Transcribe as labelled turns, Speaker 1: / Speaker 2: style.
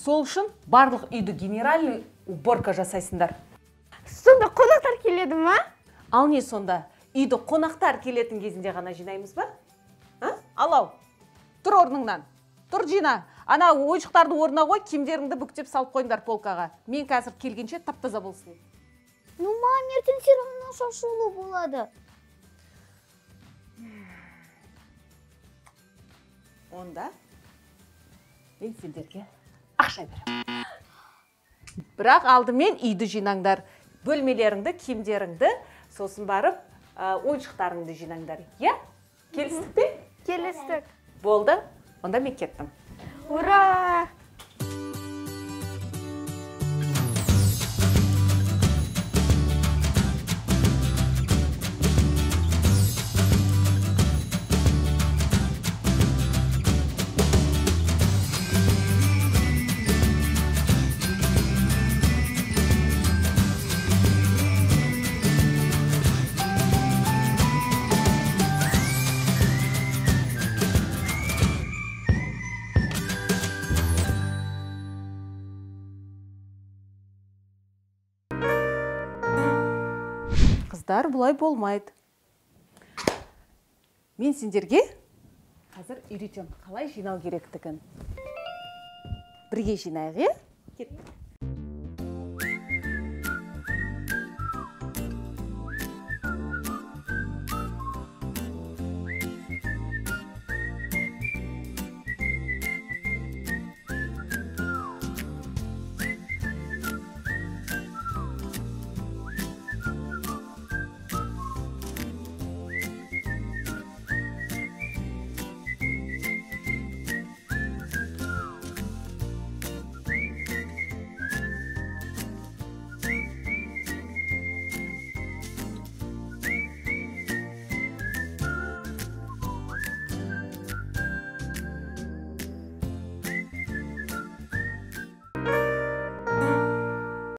Speaker 1: Сол үшін барлық үйді генеральный уборка жасайсыңдар.
Speaker 2: Сонда қонақтар келеді ма?
Speaker 1: Ал не сонда? Үйді қонақтар келетін кезінде ғана жинаймыз ба? Алау, тұр орныңнан. Тұр жина. Ана ойыншықтарды орнына қой, киімдеріңді бүктеп салып қойыңдар полкаға. Мен қазір келгенше тап-таза болсын.
Speaker 2: Ну, мам, ертең сирағына шашулы болады.
Speaker 1: Онда мен сендерге ақша беремін. Бірақ алдымен үйді жинаңдар. Бөлмелеріңді, киімдеріңді, сосын барып ойыншықтарыңды жинаңдар. Е? Келістік пе?
Speaker 2: Келістік.
Speaker 1: Болды. Онда мен кеттім.
Speaker 2: Ура!
Speaker 1: Қыздар, бұлай болмайды. Мен сендерге қазір үйретем, қалай жинау керектігін. Бірге жинайық, е? Кет.